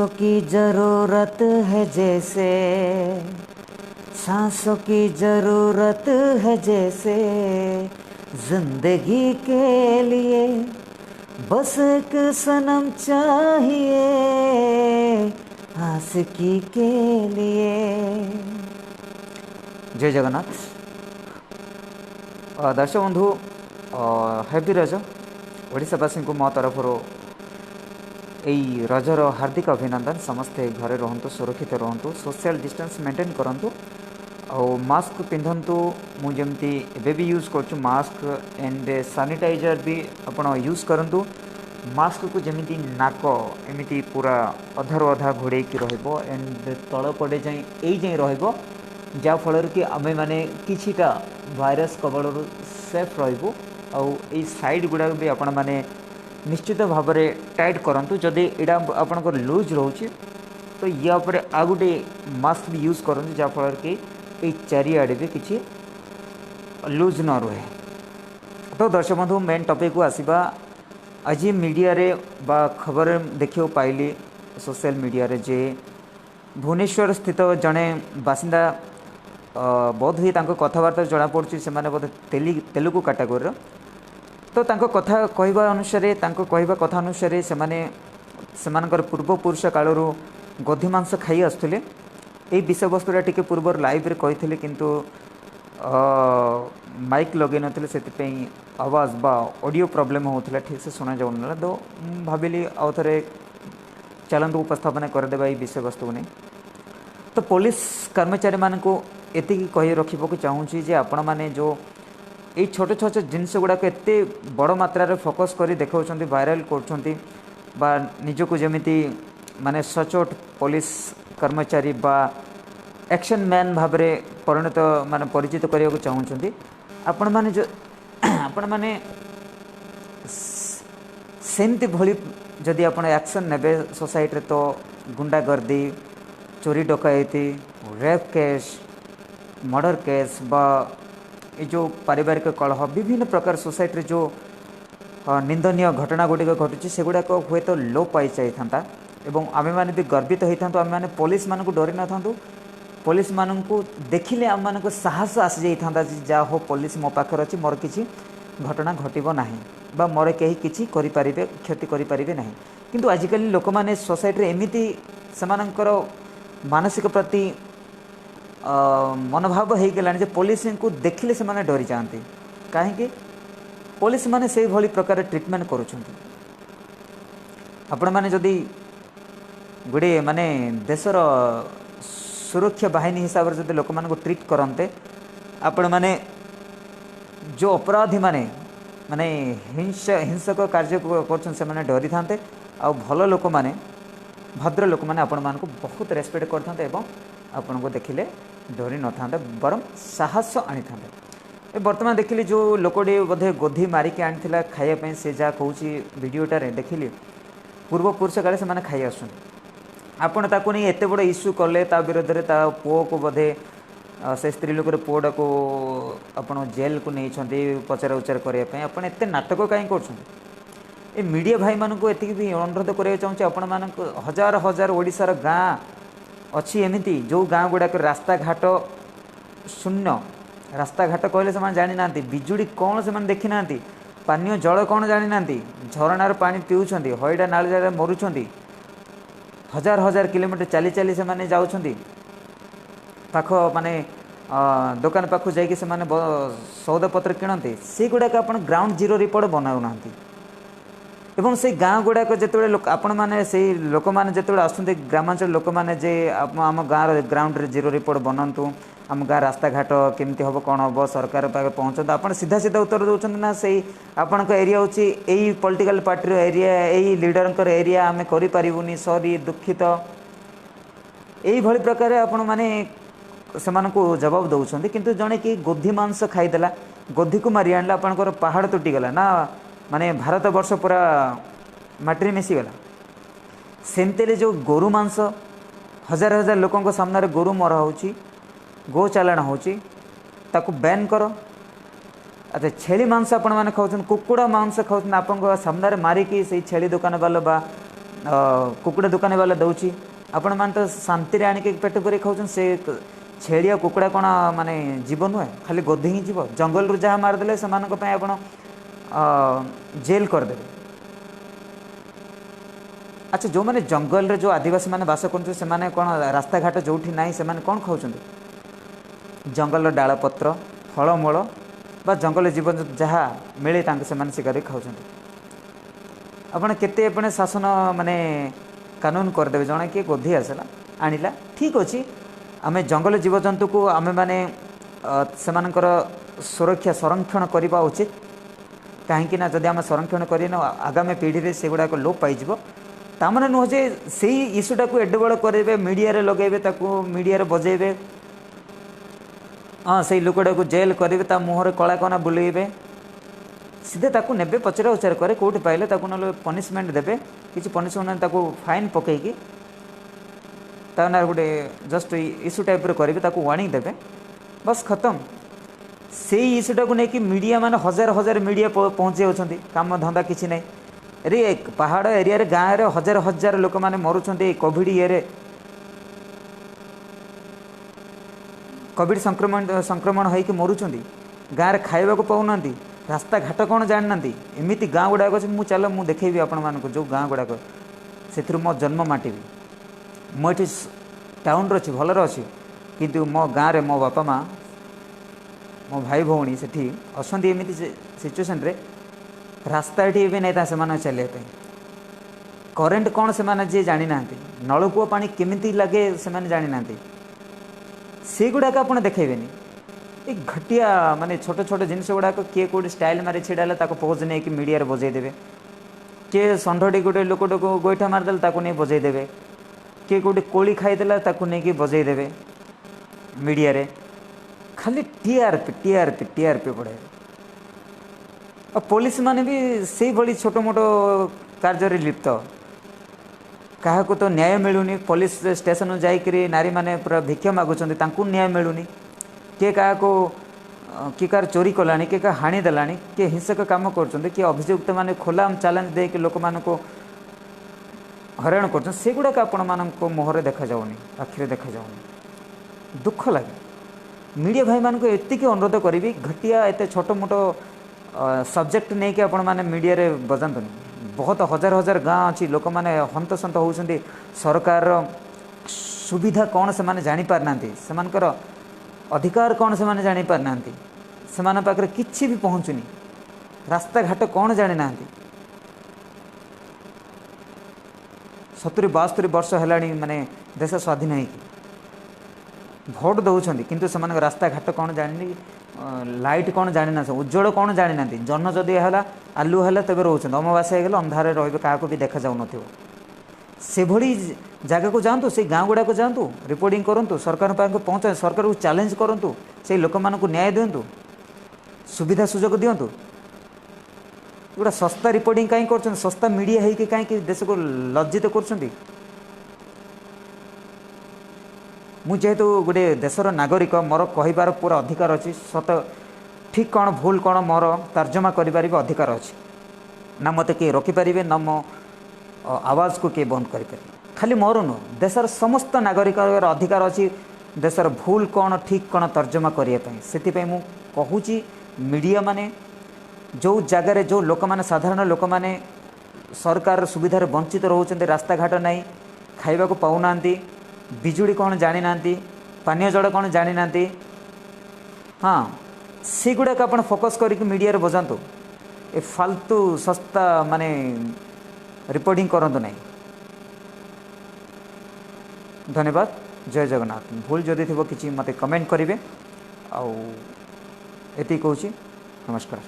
सांसों की जरूरत है जैसे, सांसों की जरूरत है जैसे, जिंदगी के लिए बस एक सनम चाहिए आशिकी के लिए। जय जगन्नाथ। दर्शक बंधु हैप्पी रज ओडावासी को मो तरफ यही रजर हार्दिक अभिनंदन। समस्ते घरे रहतु, सुरक्षित रहतु, सोशल डिस्टेंस मेंटेन करूँ और मास्क पिंधतु। मुझे एबी यूज कर मास्क एंड सैनिटाइजर भी आपण यूज करूँ। मास्क को जमी नाक एमती पूरा अधारू अधा घोड़े रहिबो एंड तल पड़े जाए यही जाए रहिबो, जा फल कि आमे माने किछिटा भाइरस कबल सेफ रहिबो। आउ ए साइड गुड़ा भी आपण माने निश्चित भाव में टाइट करूँ। जदि यहाँ आपंकर लूज रोचे तो या आ गोटे मास्क भी यूज करूँ, जहाँफल कि ये चारिआडे भी किसी लूज न रुहे। तो दर्शक बंधु मेन टॉपिक को आसवा। आज मीडिया रे बा खबर देखियो पाइली सोशल मीडिया रे जे भुवनेश्वर स्थित जड़े बासिंदा बोध हुए कथबार्ता जना पड़ी से बोध तेलुगु कैटेगोरी। तो तांको कथा कहवा अनुसार कहवा कथा अनुसार से पूर्वपुरुष कालरू गधी मांस खाई आसुले। ये विषय वस्तुटा टी पूर्व लाइव रे कही किंतु माइक लगे नथिले, से आवाज बा ऑडियो प्रॉब्लम होता ठीक से सुना जाऊना। तो भाविली आउ थे चलतु उपस्थापन करदेवा ये विषय वस्तु नहीं। तो पुलिस कर्मचारी मान को एति कही रखा चाहूँगी जे आपण मैंने जो ये छोट छोट जिनस गुड़ाक एत बड़ मात्रा फोकस कर देखा भाइराल कर निजक जमी माने सचोट पुलिस कर्मचारी बा एक्शन मैन भाव में परिणत माने परिचित करने को चाहूँगी। आपण मैंने जो आपण मैंने सेमती भली जदि आपण एक्शन नेबे सोसाइटी तो गुंडागर्दी, चोरी डकैती, रेप केस, मर्डर केस बा ये जो पारिवारिक कलह विभिन्न प्रकार सोसाइटी जो निंदनीय घटना गुड़िक घटुची से गुड़ाक हुए तो लोप पाई जाता एवं आमे माने भी गर्वित होता। आमे माने पुलिस मान को डरी न था, पुलिस मान को देखिले आम मान को साहस आसी जाता जा हो पुलिस मो पाखर अच्छी, मोर किसी घटना घटब ना बा मोर कहीं किसी क्षति करें ना। किंतु आजिकल लोक मैंने सोसाइटी एमती से मानसिक प्रति मनोभाव हो गलानी पुलिस को देखिले से माने डरी जाती। कहीं पुलिस माने से भली प्रकार ट्रिटमेंट करुछंती। आपण माने जदि गुड़े माने देशर सुरक्षा बाहिनी हिसाब से जब लोक मान को ट्रिट करते, आपण माने जो अपराधी माने माने हिंसक कार्य कर डरी था। आ भल लोक माने भद्र लोक माने आपण मान को बहुत रेस्पेक्ट करते एवं आपण को देखिले डरी न था, बरम साहस आनी था। बर्तमान देखिली जो लोकटे बोधे गोधी मारिक आनी खायापी से जहाँ कौच भिडटारे देखिली पूर्वपुरुष काले से खाई आसुन। आपण ताकू नहीं एत बड़ इश्यू कले ता विरोध में ता पुओ को बोधे से स्त्री लोकर पुओटा को आपण जेल को नहीं पचरा उचार करने आपण एत नाटक कहीं कर। मीडिया भाई मान को एति भी अनुरोध करने चाहूँगी आपण मान हजार हजार ओडिशार गाँ अच्छी एमती जो गाँ गुड़ाक रास्ता घाट शून्य, रास्ता घाट कहले से जानी ना, बिजुड़ी कौन से देखी ना, पानीय जल कौन जानी ना, झरणार पानी पीउछंती, हईडा नाल जागा मरुछंती, हजार हजार किलोमीटर चली चली से माने जाउछंती पाख माने दुकान पाखु जाइए से माने सौदापत्र किणते। से गुड़ाक आप ग्राउंड जीरो रिपोर्ट बनाऊना एवं से गाँ गुड़ाक जिते लोक आपण मैंने से लोक मैंने जिते आसते ग्रामांचल लोक मैंने जे आम गाँव ग्राउंड रे जीरो रिपोर्ट बनातु, आम गाँ रास्ता घाट केमती हम कौन हम सरकार पाखे पहुँचता, आप सीधा सीधा उत्तर दौरान ना से आपण एरिया हूँ यही पॉलिटिकल पार्टी एरिया, यही लीडर एरिया आम करें सॉरी दुखित यही भली प्रकार आपण मैंने से जवाब दौरान। किंतु जड़े कि गोधी मांस खाईदेला, गोधी को मारी आणला आपंकर पहाड़ तुटीगला ना, माने भारत वर्ष पूरा माटी मिसीगला। सेमती जो गोरु मांस हजार हजार लोकों सामने गोरु मरा हो, गो चालाण होताको बैन कर। अच्छा छेली मांस आपण मैंने खाऊँ, कुकुड़ा मांस खाऊँ, आप सामने मारिकी से छेली दुकान वाला बा कुकुड़ा दुकान वाला दौची आपण मान तो शांति आनिक पेट पूरी खाऊन से छेड़िया कुकुड़ा कौन माने जीव नुहे खाली गोधी ही जीव जंगल रू जहाँ मारदेले से आप जेल करदे। अच्छा जो मैंने जंगल रे जो आदिवासी मैंने बास कर कौन रास्ता घाट जो ना से कौन खाऊँ जंगल डाल पत्र फलमूल बा जंगल जीव जहाँ मिले से शिकार खाऊँ। आपड़ केते अपने शासन माने कानून करदे जड़े किए गोधी आसला आनिला ठीक अच्छे आम जंगल जीवजंतु को आम मैंने सेमानकर सुरक्षा संरक्षण करवा उचित कहीं जदि आम संरक्षण करना आगामी पीढ़ी से गुड़ाक लोप पाइज ताମାନେ नुह जे से इश्यूटा को एडे बड़ करेंगे मीडिया लगेबे मीडिया बजेबे हाँ से लोकटा को जेल करेंगे ता मुहर कला कना बुलेबे सीधे ताकू नेबे पचरा उचार करे कौट पाइले ताकू न पनिशमेंट देबे किसी पनिशमेंट ताकू फाइन पकईकी ताना गोटे जस्ट इश्यू टाइप करेंगे ताकू वार्निंग देबे बस खत्म। से इश्यूटा को लेकिन मीडिया मान हजार हजार मीडिया पहुँच जाऊँच काम धंदा किसी ना अरे पहाड़ एरिया रे गाँव रे हजार हजार लोक मैंने मरुंट कोविड ये कोविड संक्रमण होकर मरुंट गाँव में खाइबा पाऊना रास्ता घाट कौन जानना एमती गाँ गुड़ाक अच्छे चल मुझे देखेबी आपण मानक जो गाँ गुड़ाक से मो जन्म माटी मुझे टाउन अच्छी भलर अच्छी किंतु मो गाँव में मो बापा माँ मो भाई भौणी से अच्छा एमती सिचुएसन रे रास्ता ये भी नहीं से चलिए करेन्ट कौन से जी जानी ना नलकूप पानी केमी लगे से जानी ना से गुड़ाक आप देखेबेनी ये घटिया माने छोट छोट जिनस गुड़ाक किए कौट स्टाइल मारे छिड़ा पोज नहीं कि मीडिया बजेदेवे किए षंढटी गोटे लोक गोईठा मारदेला नहीं बजेदेवे किए कौटे कोली खाईदेला नहीं कि बजेदेवे मीडिया रे खाली टीआरपी टीआरपी टीआरपी बढ़े और पुलिस माने भी से भली छोट मोट कार्य लिप्त क्या तो न्याय मिलूनी पुलिस स्टेशन जाकरी नारी माने पूरा भिक्षा मागुंट न्याय मिलूनी किए क्या किए कार चोरी कलानी किए क्या हाणीदेला किए हिंसक काम कर किए अभियुक्त मैंने खोला चैलेंज दे कि लोक मान हराण कर से गुड़ाक आपण मान मुहर देखा जाऊनी आखिरे देखा जाऊनी दुख लगे। मीडिया भाई मान एतिक अनुरोध करी घटिया एत छोट मोट सब्जेक्ट नहीं कि आपण माने मीडिया रे बजातुनि बहुत हजार हजार गाँव अच्छी लोक मैंने हंतसंत होती सरकार सुविधा कौन से माने जानी पारना सेमानकर अधिकार कौन से माने जानी पारना से पाखे किसी भी पहुँचुनी रास्ता घाट कौन जानी ना 70-72 वर्ष है माने देश स्वाधीन है भोट दौरान किंतु से रास्ता घाट कौन जानी लाइट कौन जानी ना उज्जवल कौन जानी ना जन जदि है आलु है तेज रोच अमावास्या हो अंधारे रे क्या भी देखा जाऊन से भली जगह को जातु से गाँ गुड़ाक जातु रिपोर्टिंग करूँ सरकार पाखे पहुँचा सरकार को चैलेंज करूँ से लोक मानक न्याय दिंतु सुविधा सुजोग दिंतु गोटा सस्ता रिपोर्टिंग कहीं कर सस्ता मीडिया है कहीं देश को लज्जित कर जेहेतु गोटे देशर नागरिक मोर कहबार पूरा अधिकार अच्छी सत ठीक कौन भूल कौन मोर तर्जमा कर अधिकार अच्छी ना मत किए रखिपारे ना मो आवाज़ को किए बंद करें खाली मोर नुह देशर समस्त नागरिक अधिकार अच्छी देशर भूल कौन ठीक कौन तर्जमा करने से मु कहूँ मीडिया माने जो जगार जो लोक माने साधारण लोक माने सरकार सुविधार वंचित रोचते रास्ता घाट नहीं खाइबा को पाऊना बिजुड़ी कौन जानी ना पानीय जल कौन जानी ना हाँ से गुड़ाक आप फोकस करके मीडिया बजातु ए फालतू सस्ता माने रिपोर्टिंग करंतु नहीं। धन्यवाद। जय जगन्नाथ। भूल जदि थी किसी मत कमेंट करेंगे आती कहूँ नमस्कार।